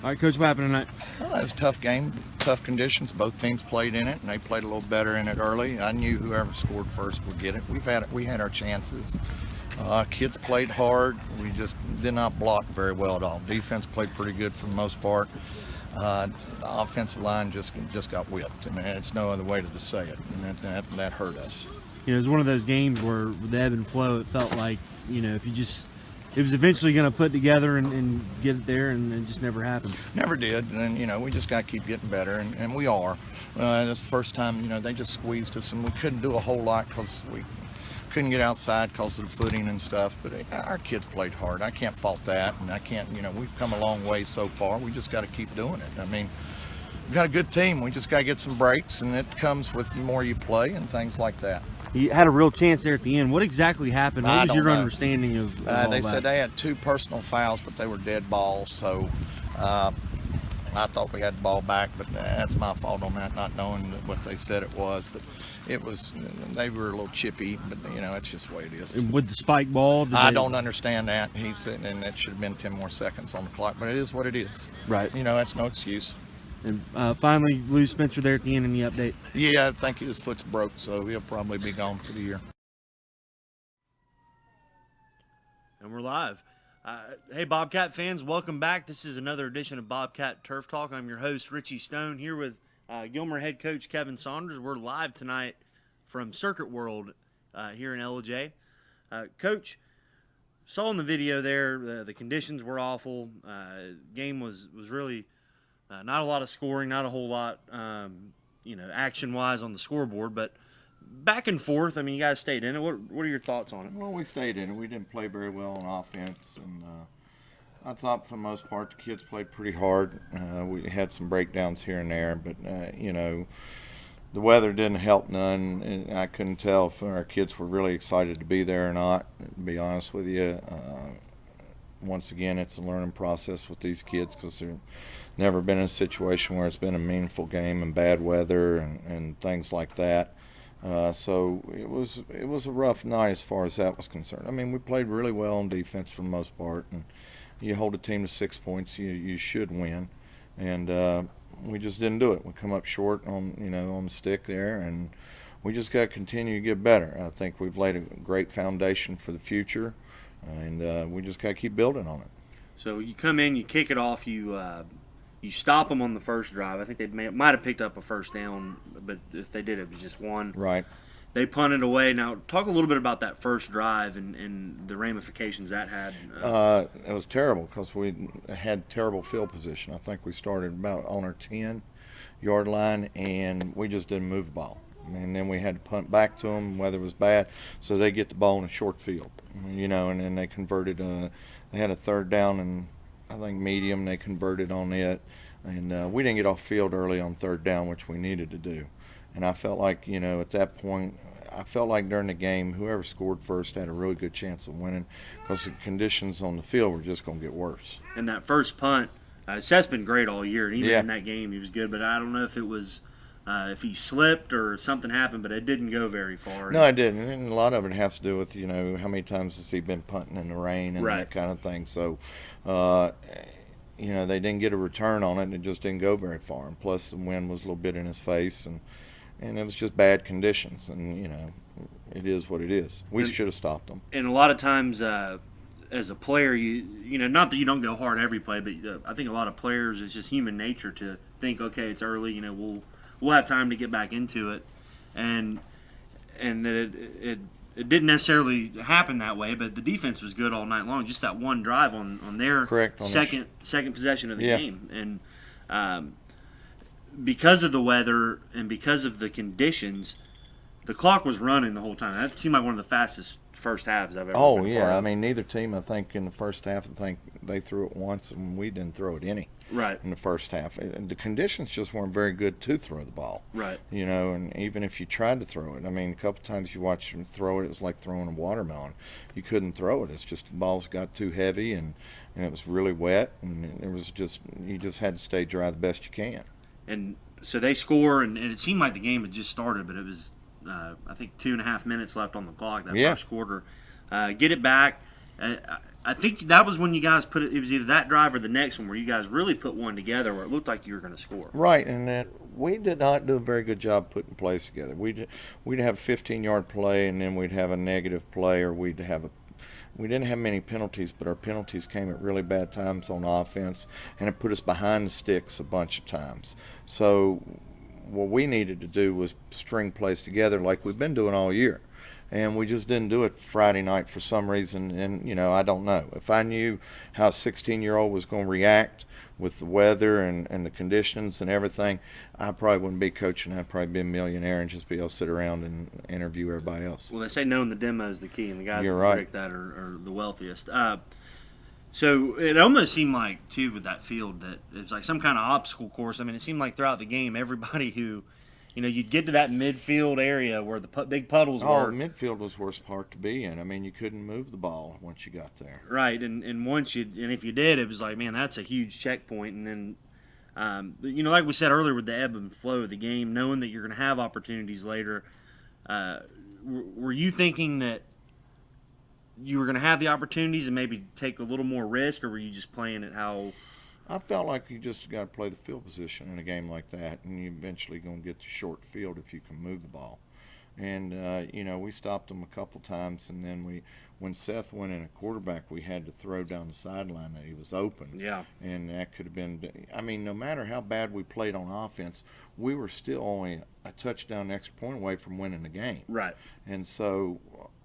All right, Coach, what happened tonight? Well, it was a tough game, tough conditions. Both teams played in it, and they played a little better in it early. I knew whoever scored first would get it. We had our chances. Kids played hard. We just did not block very well at all. Defense played pretty good for the most part. The offensive line just got whipped, and it's no other way to say it, and that hurt us. You know, it was one of those games where with the ebb and flow, it felt like, you know, if you just, it was eventually going to put together and get it there, and it just never happened. Never did, and you know, we just got to keep getting better, and we are. This the first time, you know, they just squeezed us, and we couldn't do a whole lot because we couldn't get outside because of the footing and stuff, but our kids played hard. I can't fault that, and I can't, you know, we've come a long way so far. We just got to keep doing it. I mean, we've got a good team. We just got to get some breaks, and it comes with the more you play and things like that. You had a real chance there at the end. What exactly happened? What was your understanding of all They that? said they had 2 personal fouls, but they were dead balls, so I thought we had the ball back, but that's my fault on that, not knowing what they said it was. But it was, they were a little chippy, but you know, it's just the way it is. With the spike ball? I don't understand that. He's sitting, and it should have been 10 more seconds on the clock, but it is what it is. Right. You know, that's no excuse. And finally, lose Spencer there at the end. Any update? Yeah, I think his foot's broke, so he'll probably be gone for the year. And we're live. Hey, Bobcat fans, welcome back. This is another edition of Bobcat Turf Talk. I'm your host, Richie Stone, here with Gilmer head coach Kevin Saunders. We're live tonight from Circuit World here in LJ. Coach, saw in the video there the conditions were awful. Game was really not a lot of scoring, not a whole lot, action-wise on the scoreboard, but back and forth. I mean, you guys stayed in it. What are your thoughts on it? Well, we stayed in it. We didn't play very well on offense, and I thought for the most part the kids played pretty hard. We had some breakdowns here and there, but you know, the weather didn't help none, and I couldn't tell if our kids were really excited to be there or not, to be honest with you. Once again, it's a learning process with these kids because they've never been in a situation where it's been a meaningful game in bad weather and things like that. So it was a rough night as far as that was concerned. I mean, we played really well on defense for the most part, and you hold a team to 6 points, you should win, and we just didn't do it. We come up short on the stick there, and we just got to continue to get better. I think we've laid a great foundation for the future, and we just got to keep building on it. So you come in, you kick it off, you stop them on the first drive. I think they might have picked up a first down, but if they did, it was just one. Right. They punted away. Now, talk a little bit about that first drive and the ramifications that had. It was terrible because we had terrible field position. I think we started about on our 10-yard line, and we just didn't move the ball. And then we had to punt back to them. Weather was bad, so they get the ball in a short field, and then they converted. They had a third down and I think medium. They converted on it, and we didn't get off field early on third down, which we needed to do. And I felt like, at that point, during the game, whoever scored first had a really good chance of winning because the conditions on the field were just going to get worse. And that first punt, Seth's been great all year, and even Yeah. in that game he was good. But I don't know if it was if he slipped or something happened, but it didn't go very far. No, it didn't. And a lot of it has to do with, how many times has he been punting in the rain and Right. that kind of thing. So, they didn't get a return on it, and it just didn't go very far. And plus, the wind was a little bit in his face, and it was just bad conditions. And, it is what it is. We should have stopped them. And a lot of times, as a player, not that you don't go hard every play, but I think a lot of players, it's just human nature to think, okay, it's early, we'll have time to get back into it, and that it didn't necessarily happen that way. But the defense was good all night long. Just that one drive on their Correct, on second possession of the Yeah. game, and because of the weather and because of the conditions, the clock was running the whole time. That seemed like one of the fastest first halves I've ever. Oh, been a yeah. part of. I mean, neither team, I think, in the first half, they threw it once, and we didn't throw it any. Right. In the first half. And the conditions just weren't very good to throw the ball. Right. And even if you tried to throw it, I mean, a couple times you watched them throw it, it was like throwing a watermelon. You couldn't throw it. It's just the balls got too heavy, and it was really wet, and you just had to stay dry the best you can. And so they score, and it seemed like the game had just started, but it was, I think, 2.5 minutes left on the clock that Yeah. first quarter. Get it back. I think that was when you guys put it. It was either that drive or the next one where you guys really put one together where it looked like you were going to score. Right, and that we did not do a very good job putting plays together. We'd have a 15-yard play, and then we'd have a negative play, or we didn't have many penalties, but our penalties came at really bad times on offense, and it put us behind the sticks a bunch of times. So what we needed to do was string plays together like we've been doing all year. And we just didn't do it Friday night for some reason. And, I don't know. If I knew how a 16-year-old was going to react with the weather and the conditions and everything, I probably wouldn't be coaching. I'd probably be a millionaire and just be able to sit around and interview everybody else. Well, they say knowing the demo is the key, and the guys You're that right. predict that are the wealthiest. So it almost seemed like, too, with that field that it was like some kind of obstacle course. I mean, it seemed like throughout the game, everybody who – you'd get to that midfield area where the big puddles were. Midfield was the worst part to be in. I mean, you couldn't move the ball once you got there. Right, and if you did, it was like, man, that's a huge checkpoint. And then, like we said earlier with the ebb and flow of the game, knowing that you're going to have opportunities later, were you thinking that you were going to have the opportunities and maybe take a little more risk, or were you just playing it how – I felt like you just got to play the field position in a game like that, and you're eventually going to get to short field if you can move the ball. And, we stopped them a couple times, and then when Seth went in a quarterback, we had to throw down the sideline that he was open. Yeah. And that could have been – I mean, no matter how bad we played on offense, we were still only a touchdown extra point away from winning the game. Right. And so,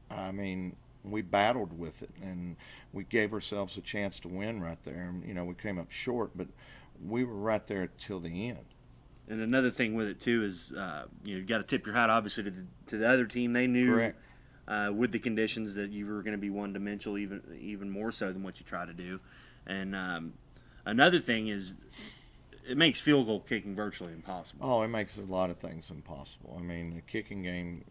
I mean – we battled with it, and we gave ourselves a chance to win right there. We came up short, but we were right there till the end. And another thing with it too is, you got to tip your hat obviously to the other team. They knew with the conditions that you were going to be one-dimensional, even more so than what you try to do. And another thing is, it makes field goal kicking virtually impossible. Oh, it makes a lot of things impossible. I mean, the kicking game,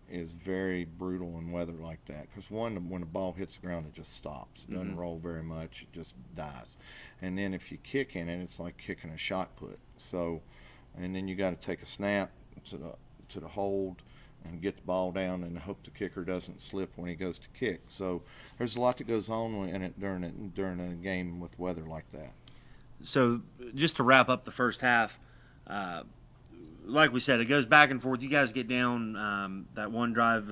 is very brutal in weather like that, because when the ball hits the ground, it just stops. It doesn't roll very much. It just dies. And then if you kick in it, it's like kicking a shot put. So, and then you got to take a snap to the hold and get the ball down and hope the kicker doesn't slip when he goes to kick. So there's a lot that goes on in it during a game with weather like that. So just to wrap up the first half, like we said, it goes back and forth. You guys get down that one drive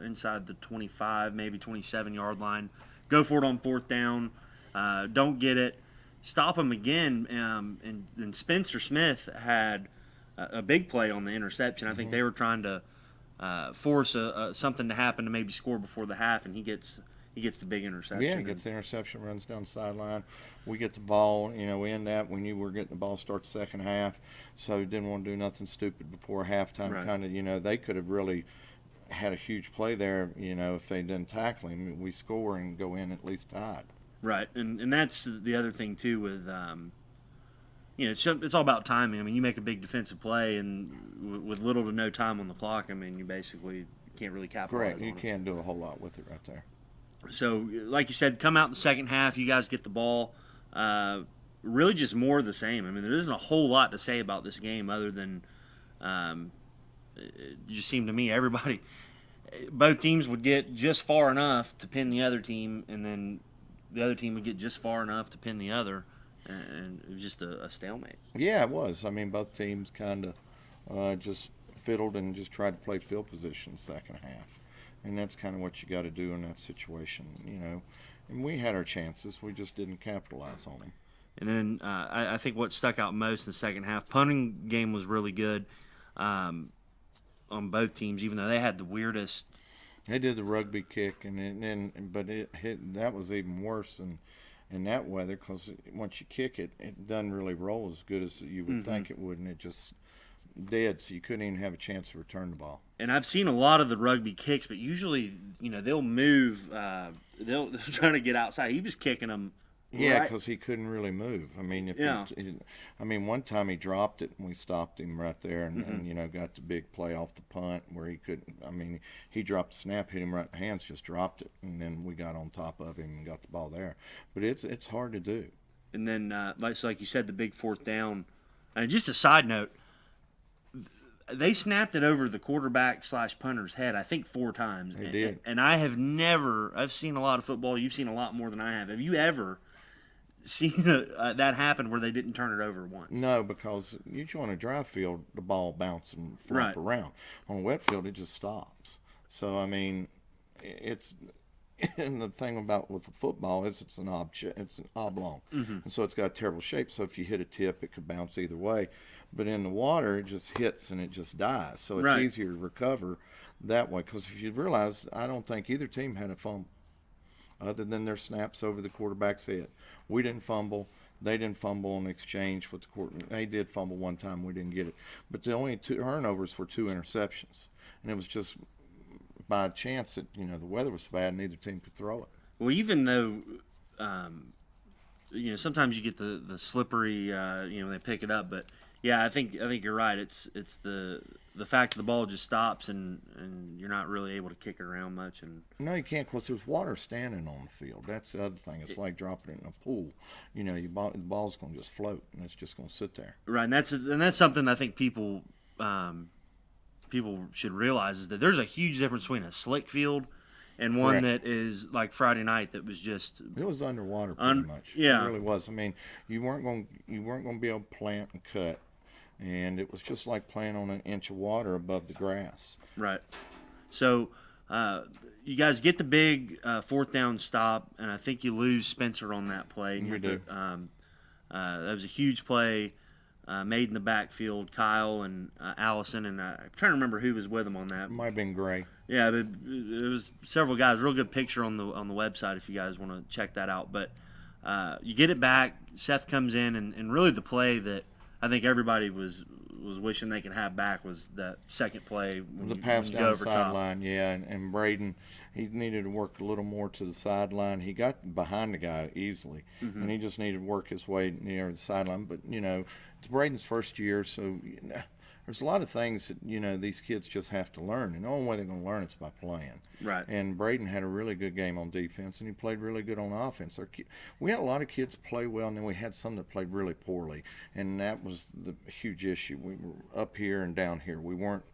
inside the 25, maybe 27-yard line. Go for it on fourth down. Don't get it. Stop them again. And Spencer Smith had a big play on the interception. I think they were trying to force something to happen to maybe score before the half, and he gets the big interception. Yeah, he gets the interception, runs down the sideline. We get the ball. We end up, we knew we were getting the ball start the second half, so we didn't want to do nothing stupid before halftime. Right. Kind of, they could have really had a huge play there, if they didn't tackle him. We score and go in at least tied. Right, and that's the other thing, too, with it's all about timing. I mean, you make a big defensive play, and with little to no time on the clock, I mean, you basically can't really capitalize Correct. on You it. can't do a whole lot with it right there. So, like you said, come out in the second half, you guys get the ball. Really just more of the same. I mean, there isn't a whole lot to say about this game other than it just seemed to me both teams would get just far enough to pin the other team, and then the other team would get just far enough to pin the other, and it was just a stalemate. Yeah, it was. I mean, both teams kind of just fiddled and just tried to play field position second half. And that's kind of what you got to do in that situation, And we had our chances. We just didn't capitalize on them. And then I think what stuck out most in the second half, punting game was really good on both teams, even though they had the weirdest. They did the rugby kick, but it hit. That was even worse in that weather, because once you kick it, it doesn't really roll as good as you would think it would, and it just dead, so you couldn't even have a chance to return the ball. And I've seen a lot of the rugby kicks, but usually, they'll move. They're trying to get outside. He was kicking them. Yeah, because he couldn't really move. I mean, one time he dropped it, and we stopped him right there, and got the big play off the punt where he couldn't. I mean, he dropped the snap, hit him right in the hands, just dropped it, and then we got on top of him and got the ball there. But it's hard to do. And then, like you said, the big fourth down. And just a side note. they snapped it over the quarterback / punter's head, I think 4 times. They did. And I have never, I've seen a lot of football. You've seen a lot more than I have. Have you ever seen that happen where they didn't turn it over once? No, because usually on a dry field, the ball bounces and flop around. On a wet field, it just stops. So, I mean, it's – and the thing about with the football is it's an oblong. And so it's got a terrible shape. So if you hit a tip, it could bounce either way. But in the water, it just hits and it just dies. So it's easier to recover that way. Because if you realize, I don't think either team had a fumble other than their snaps over the quarterback's head. We didn't fumble. They didn't fumble in exchange with the quarterback. They did fumble one time. We didn't get it. But the only 2 turnovers were 2 interceptions. And it was just by chance that, the weather was bad and neither team could throw it. Well, even though, sometimes you get the slippery, they pick it up. But, yeah, I think you're right. It's the fact that the ball just stops and you're not really able to kick it around much. And no, you can't, because there's water standing on the field. That's the other thing. It's like dropping it in a pool. The ball's going to just float, and it's just going to sit there. Right, and that's something I think people should realize, is that there's a huge difference between a slick field and one that is like Friday night that was just – it was underwater pretty much. Yeah. It really was. I mean, you weren't going to be able to plant and cut, and it was just like playing on an inch of water above the grass. Right. So you guys get the big 4th down stop, and I think you lose Spencer on that play. We do. That was a huge play. Made in the backfield, Kyle and Allison, and I'm trying to remember who was with them on that. It might have been Gray. Yeah, but it was several guys. Real good picture on the website if you guys want to check that out. But you get it back. Seth comes in, and really the play that I think everybody was wishing they could have back was that second play. The pass down the sideline, and Braden, he needed to work a little more to the sideline. He got behind the guy easily, and he just needed to work his way near the sideline. But, it's Braden's first year, so there's a lot of things that, these kids just have to learn. And the only way they're going to learn it's by playing. Right. And Braden had a really good game on defense, and he played really good on offense. We had a lot of kids play well, and then we had some that played really poorly. And that was the huge issue. We were up here and down here. We weren't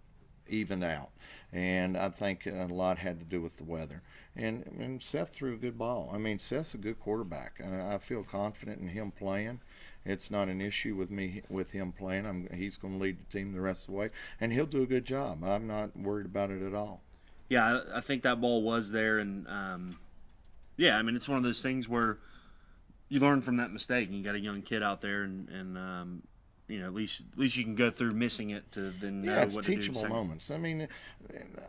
evened out. And I think a lot had to do with the weather. And Seth threw a good ball. I mean, Seth's a good quarterback. I feel confident in him playing. It's not an issue with him playing. He's going to lead the team the rest of the way, and he'll do a good job. I'm not worried about it at all. Yeah, I think that ball was there, and it's one of those things where you learn from that mistake. And you got a young kid out there, and at least you can go through missing it to then know what to do. It's teachable moments. I mean,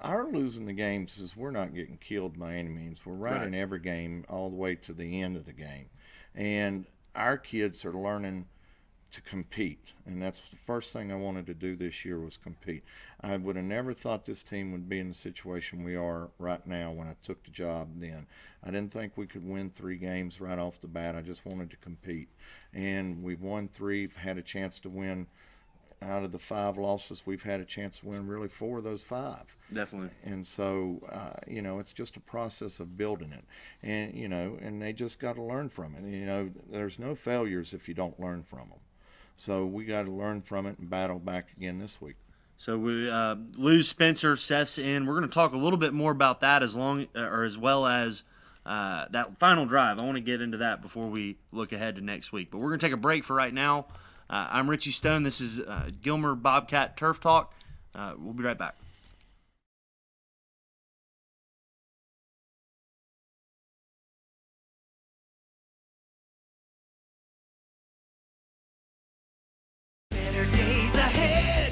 our losing the games is we're not getting killed by any means. We're right in every game all the way to the end of the game, and our kids are learning to compete, and that's the first thing I wanted to do this year was compete. I would have never thought this team would be in the situation we are right now when I took the job then. I didn't think we could win 3 games right off the bat. I just wanted to compete, and we've won 3, had a chance to win. Out of the 5 losses, we've had a chance to win really 4 of those 5. Definitely. And so, it's just a process of building it. And, and they just got to learn from it. There's no failures if you don't learn from them. So we got to learn from it and battle back again this week. So we lose Spencer, Seth's in. We're going to talk a little bit more about that as well as that final drive. I want to get into that before we look ahead to next week. But we're going to take a break for right now. I'm Richie Stone. This is Gilmer Bobcat Turf Talk. We'll be right back.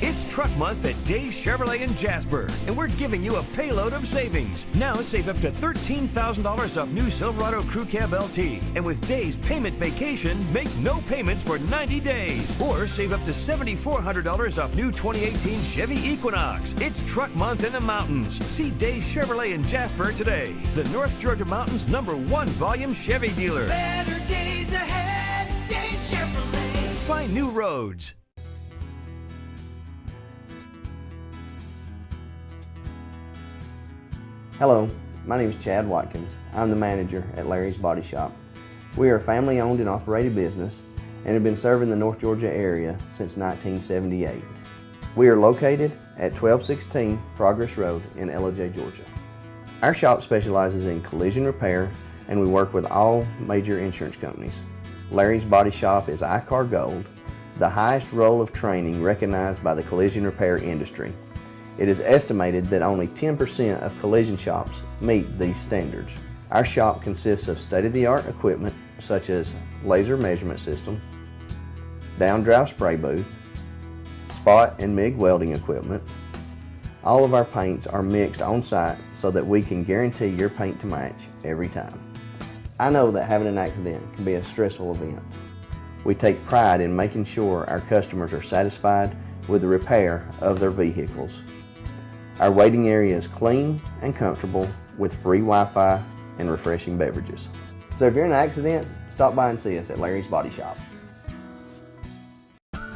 It's Truck Month at Dave's Chevrolet in Jasper, and we're giving you a payload of savings. Now save up to $13,000 off new Silverado Crew Cab LT. And with Dave's Payment Vacation, make no payments for 90 days. Or save up to $7,400 off new 2018 Chevy Equinox. It's Truck Month in the mountains. See Dave's Chevrolet in Jasper today. The North Georgia Mountains #1 volume Chevy dealer. Better days ahead, Dave's Chevrolet. Find new roads. Hello, my name is Chad Watkins. I'm the manager at Larry's Body Shop. We are a family-owned and operated business and have been serving the North Georgia area since 1978. We are located at 1216 Progress Road in LJ, Georgia. Our shop specializes in collision repair, and we work with all major insurance companies. Larry's Body Shop is ICAR Gold, the highest role of training recognized by the collision repair industry. It is estimated that only 10% of collision shops meet these standards. Our shop consists of state-of-the-art equipment such as laser measurement system, down-drive spray booth, spot and MIG welding equipment. All of our paints are mixed on site so that we can guarantee your paint to match every time. I know that having an accident can be a stressful event. We take pride in making sure our customers are satisfied with the repair of their vehicles. Our waiting area is clean and comfortable with free Wi-Fi and refreshing beverages. So if you're in an accident, stop by and see us at Larry's Body Shop.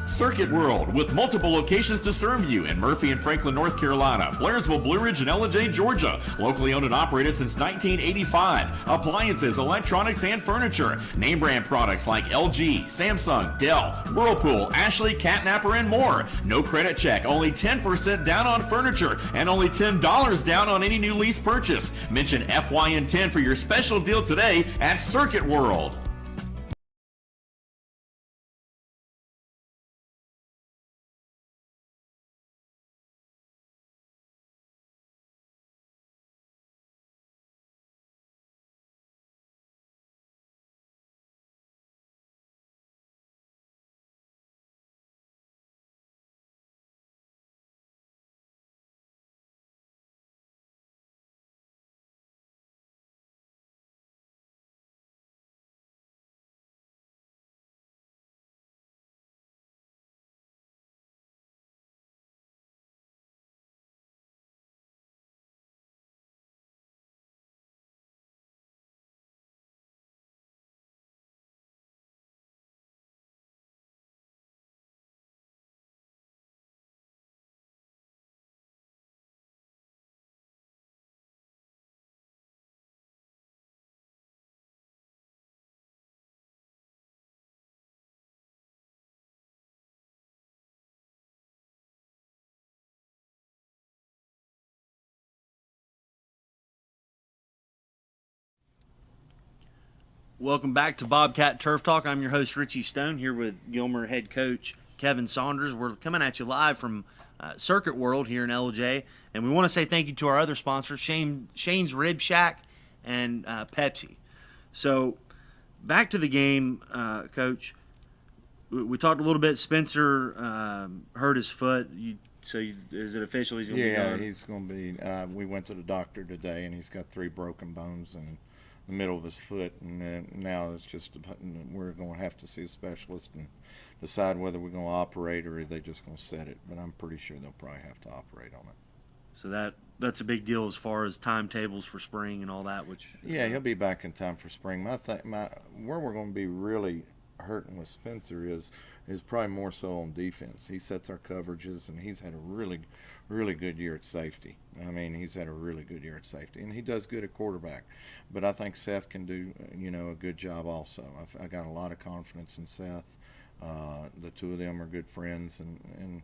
Circuit World, with multiple locations to serve you in Murphy and Franklin, North Carolina, Blairsville, Blue Ridge, and Ellijay, Georgia. Locally owned and operated since 1985. Appliances, electronics, and furniture. Name brand products like LG, Samsung, Dell, Whirlpool, Ashley, Catnapper, and more. No credit check, only 10% down on furniture, and only $10 down on any new lease purchase. Mention FYN10 for your special deal today at Circuit World. Welcome back to Bobcat Turf Talk. I'm your host, Richie Stone, here with Gilmer head coach Kevin Saunders. We're coming at you live from Circuit World here in LJ, and we want to say thank you to our other sponsors, Shane's Rib Shack and Pepsi. So, back to the game, Coach. We talked a little bit. Spencer hurt his foot. Is it official? He's going to be gone? Yeah, he's going to be. We went to the doctor today, and he's got 3 broken bones in the middle of his foot, and now it's just we're going to have to see a specialist and decide whether we're going to operate or are they just going to set it. But I'm pretty sure they'll probably have to operate on it. So that's a big deal as far as timetables for spring and all that. Yeah, he'll be back in time for spring. Where we're going to be really hurting with Spencer is probably more so on defense. He sets our coverages, and he's had a really, really good year at safety. I mean, he's had a really good year at safety, and he does good at quarterback. But I think Seth can do, a good job also. I got a lot of confidence in Seth. The two of them are good friends, and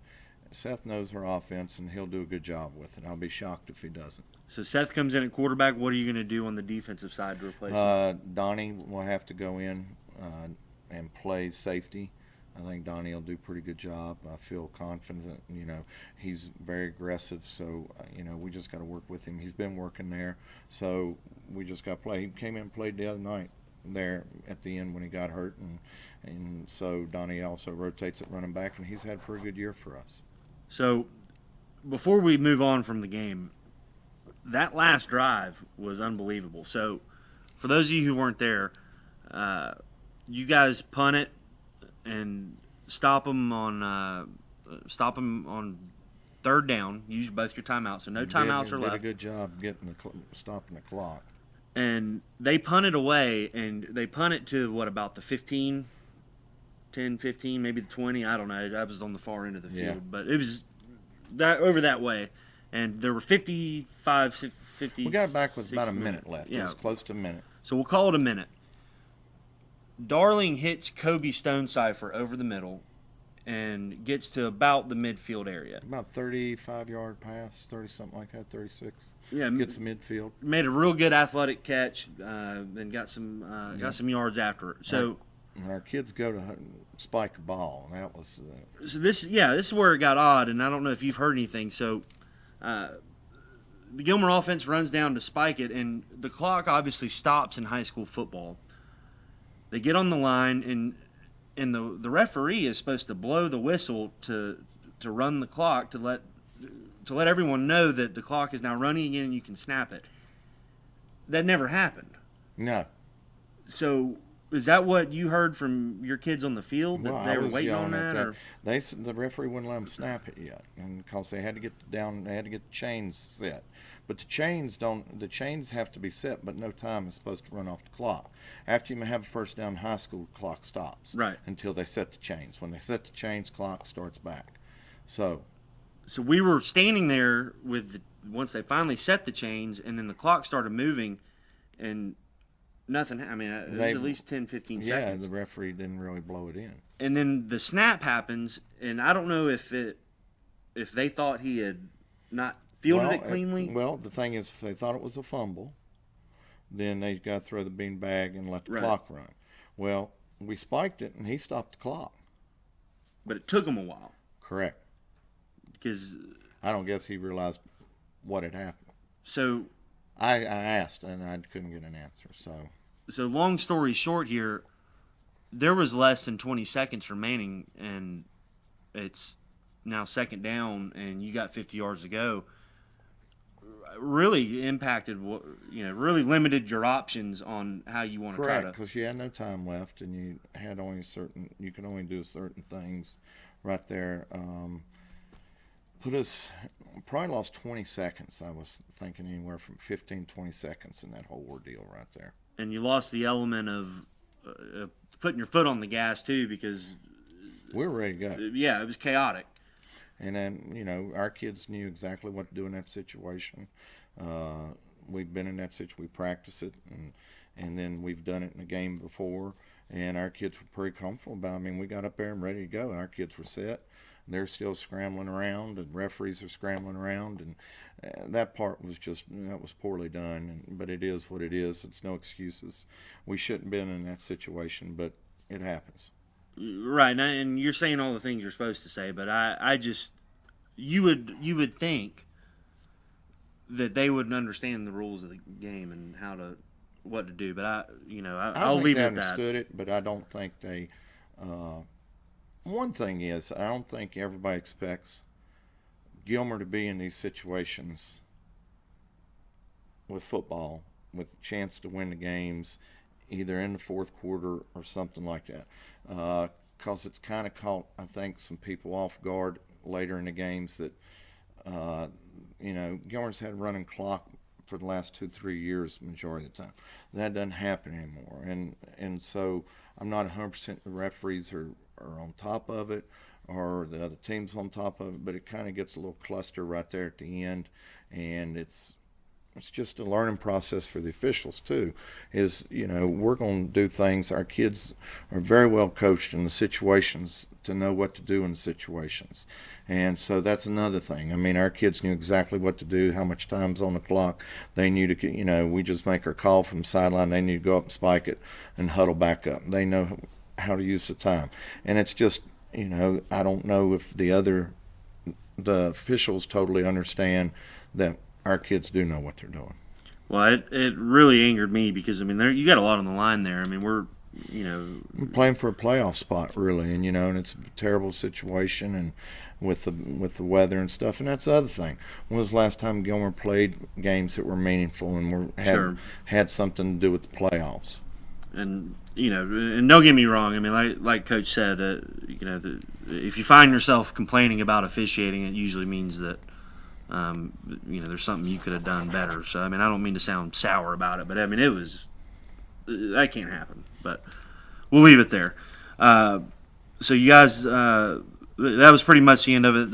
Seth knows our offense, and he'll do a good job with it. I'll be shocked if he doesn't. So Seth comes in at quarterback. What are you going to do on the defensive side to replace him? Donnie will have to go in and play safety. I think Donnie will do a pretty good job. I feel confident. He's very aggressive, so we just got to work with him. He's been working there, so we just got to play. He came in and played the other night there at the end when he got hurt, and so Donnie also rotates at running back, and he's had a pretty good year for us. So before we move on from the game, that last drive was unbelievable. So for those of you who weren't there, you guys punt it and stop them on third down. Use both your timeouts, so no timeouts are left. Did a good job stopping the clock. And they punted away, and they punted to about the 15, 10, 15, maybe the 20. I don't know. I was on the far end of the field, but it was over that way, and there were 50. We got it back with about a minute left. Yeah. It was close to a minute. So we'll call it a minute. Darling hits Kobe Stonecipher over the middle, and gets to about the midfield area. About 35-yard pass, 30 something like that, 36. Yeah, Gets midfield. made a real good athletic catch, then got some yards after it. So, And our kids go to spike a ball, and that was so this is where it got odd, and I don't know if you've heard anything. So, the Gilmer offense runs down to spike it, and the clock obviously stops in high school football. They get on the line, and the referee is supposed to blow the whistle to run the clock to let everyone know that the clock is now running again and you can snap it. That never happened. no. So is that what you heard from your kids on the field, that Well, they I were was waiting on yelling at that? Or? The referee wouldn't let them snap it yet, and because they had to get they had to get the chains set. But the chains have to be set, but no time is supposed to run off the clock. After you have a first down in high school, the clock stops. Right. Until they set the chains. When they set the chains, clock starts back. So We were standing there once they finally set the chains, and then the clock started moving, and nothing. I mean, it was at least 10, 15 yeah, seconds. the referee didn't really blow it in. And then the snap happens, and I don't know if they thought he had not fielded it cleanly. Well, the thing is, if they thought it was a fumble, then they got to throw the bean bag and let the clock run. Well, we spiked it, and he stopped the clock. But it took him a while. Correct. Because I don't guess he realized what had happened. so I asked, and I couldn't get an answer. So long story short here, there was less than 20 seconds remaining, and it's now second down, and you got 50 yards to go. Really impacted, really limited your options on how you want to try correct, to. because you had no time left, and you could only do certain things right there. Probably lost 20 seconds. I was thinking anywhere from 15, 20 seconds in that whole ordeal right there. And you lost the element of putting your foot on the gas too, because We were ready to go. it was chaotic. And then, our kids knew exactly what to do in that situation. We've been in that situation. We practiced it, and then we've done it in a game before, and our kids were pretty comfortable about it. I mean, we got up there and ready to go, and our kids were set. They're still scrambling around, and referees are scrambling around, and that part was that was poorly done. But it is what it is. It's no excuses. We shouldn't have been in that situation, but it happens. Right, and you're saying all the things you're supposed to say, but I just you would think that they would understand the rules of the game and what to do, but I'll leave it at that. I understood it, but I don't think they. One thing is, I don't think everybody expects Gilmer to be in these situations with football, with a chance to win the games, either in the fourth quarter or something like that. Because it's kind of caught, I think, some people off guard later in the games that, Gilmer's had a running clock for the last 2-3 years, majority of the time. That doesn't happen anymore. And so I'm not 100% the referees are on top of it or the other team's on top of it, but it kind of gets a little cluster right there at the end, and it's just a learning process for the officials too. We're going to do things. Our kids are very well coached in the situations to know what to do in the situations, and so that's another thing. I mean, our kids knew exactly what to do, how much time's on the clock. They knew to, we just make our call from the sideline. They knew to go up and spike it and huddle back up. They know how to use the time, and it's just, I don't know if the officials totally understand that our kids do know what they're doing. Well, it really angered me because, you got a lot on the line there. We're playing for a playoff spot, really, and and it's a terrible situation, and with the weather and stuff, and that's the other thing. When was the last time Gilmer played games that were meaningful and had something to do with the playoffs? And and don't get me wrong. Like Coach said, if you find yourself complaining about officiating, it usually means that there's something you could have done better. So I don't mean to sound sour about it, but that can't happen. But we'll leave it there. So you guys, that was pretty much the end of it.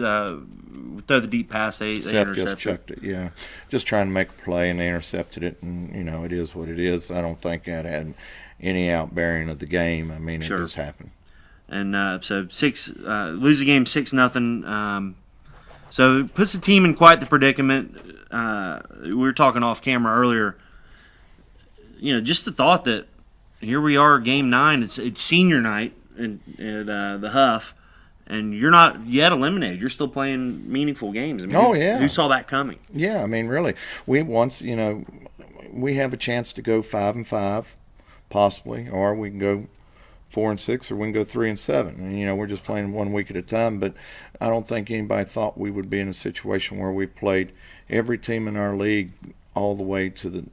Throw the deep pass, they intercepted. Just chucked it, yeah. Just trying to make a play, and they intercepted it, and it is what it is. I don't think that had any outbearing of the game. It just happened. And so lose the game 6-0. So it puts the team in quite the predicament. We were talking off camera earlier. Just the thought that here we are, game 9. It's senior night at the Huff, and you're not yet eliminated. You're still playing meaningful games. I mean, yeah. Who saw that coming? Yeah, I mean, really, we have a chance to go 5-5, possibly, or we can go 4-6, or we can go 3-7. And we're just playing 1 week at a time. But I don't think anybody thought we would be in a situation where we played every team in our league all the way to the.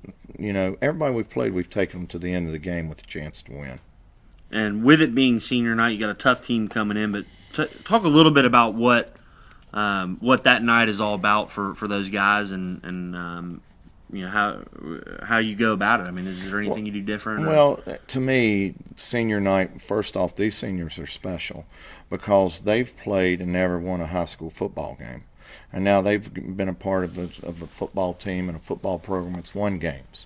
Everybody we've played, we've taken them to the end of the game with a chance to win. And with it being senior night, you got a tough team coming in. But talk a little bit about what that night is all about for those guys, and how you go about it. I mean, is there anything you do different? Well, to me, senior night, first off, these seniors are special because they've played and never won a high school football game. And now they've been a part of a football team and a football program that's won games.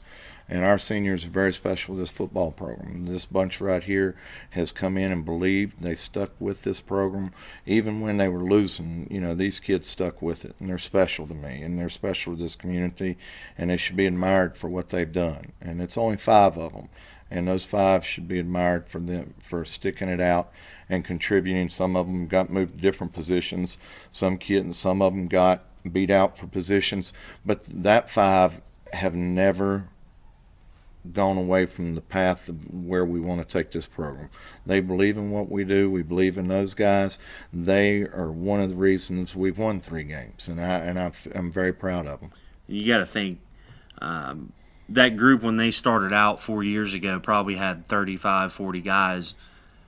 And our seniors are very special to this football program. This bunch right here has come in and believed. They stuck with this program. Even when they were losing, these kids stuck with it. And they're special to me. And they're special to this community. And they should be admired for what they've done. And it's only 5 of them. And those 5 should be admired for sticking it out and contributing. Some of them got moved to different positions. Some of them got beat out for positions. But that 5 have never gone away from the path of where we want to take this program. They believe in what we do. We believe in those guys. They are one of the reasons we've won 3 games, and I'm very proud of them. You got to think that group, when they started out 4 years ago, probably had 35, 40 guys.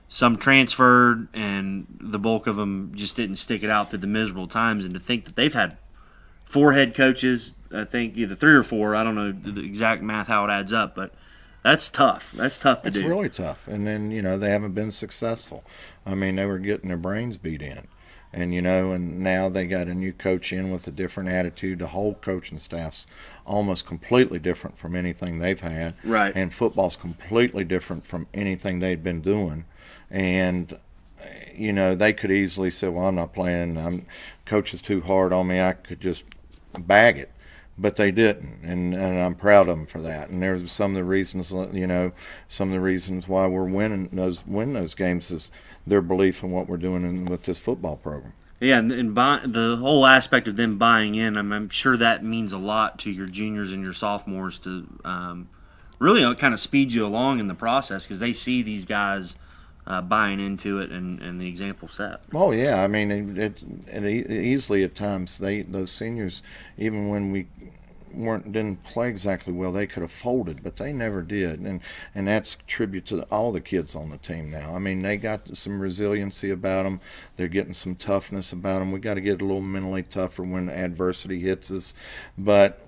Some transferred, and the bulk of them just didn't stick it out through the miserable times. And to think that they've had 4 head coaches, I think either 3 or 4, I don't know the exact math how it adds up, but that's tough. That's tough to do. It's really tough. And then, they haven't been successful. I mean, they were getting their brains beat in. And, and now they got a new coach in with a different attitude. The whole coaching staff's almost completely different from anything they've had. Right. And football's completely different from anything they'd been doing. And, they could easily say, well, I'm not playing. Coach is too hard on me. I could just bag it. But they didn't, and I'm proud of them for that. And there's some of the reasons, some of the reasons why we're winning those games is their belief in what we're doing with this football program. Yeah, and the whole aspect of them buying in, I'm sure that means a lot to your juniors and your sophomores to really kind of speed you along in the process because they see these guys buying into it and the example set. Oh yeah, I mean it easily at times those seniors, even when we didn't play exactly well, they could have folded, but they never did, and that's a tribute to all the kids on the team now. I mean, they got some resiliency about them. They're getting some toughness about them. We got to get a little mentally tougher when adversity hits us, but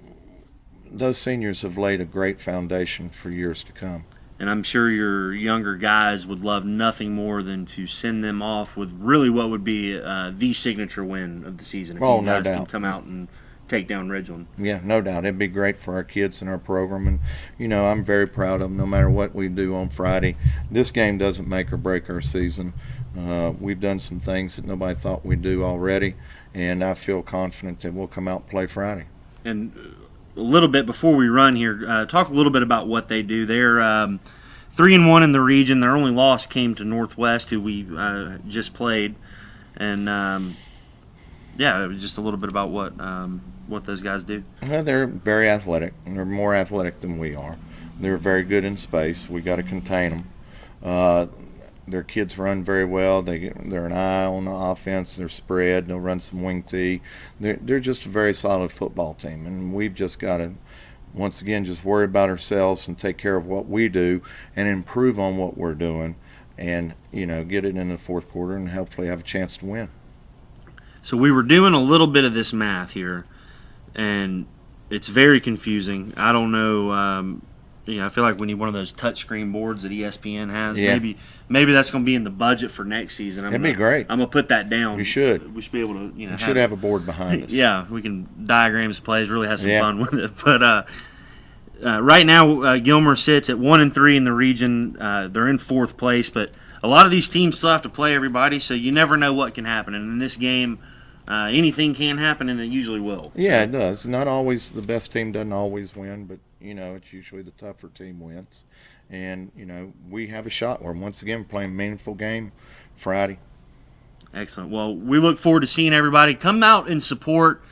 those seniors have laid a great foundation for years to come. And I'm sure your younger guys would love nothing more than to send them off with really what would be the signature win of the season if you guys can come out and take down Ridgeland. Yeah, no doubt. It'd be great for our kids and our program. And, I'm very proud of them no matter what we do on Friday. This game doesn't make or break our season. We've done some things that nobody thought we'd do already, and I feel confident that we'll come out and play Friday. And a little bit before we run here, talk a little bit about what they do. They're 3-1 in the region. Their only loss came to Northwest, who we just played. And, just a little bit about what those guys do. Well, they're very athletic, and they're more athletic than we are. They're very good in space. We got to contain them. Their kids run very well. They're an eye on the offense. They're spread. They'll run some wing tee. They're just a very solid football team, and we've just got to, once again, just worry about ourselves and take care of what we do and improve on what we're doing and, get it in the fourth quarter and hopefully have a chance to win. So we were doing a little bit of this math here, and it's very confusing. I don't know. I feel like we need one of those touchscreen boards that ESPN has. Yeah. Maybe that's going to be in the budget for next season. That'd be great. I'm going to put that down. You should. We should be able to. We should have a board behind us. Yeah, we can diagram some plays, really have some fun with it. But right now, Gilmer sits at 1-3 in the region. They're in 4th place, but a lot of these teams still have to play everybody, so you never know what can happen. And in this game, anything can happen, and it usually will. Yeah, it does. Not always the best team doesn't always win, but it's usually the tougher team wins. And we have a shot. We're once again playing a meaningful game Friday. Excellent. Well, we look forward to seeing everybody come out and support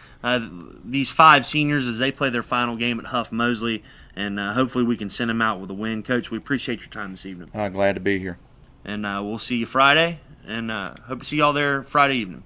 these 5 seniors as they play their final game at Huff Mosley, and hopefully we can send them out with a win. Coach, we appreciate your time this evening. Glad to be here. And we'll see you Friday, and hope to see y'all there Friday evening.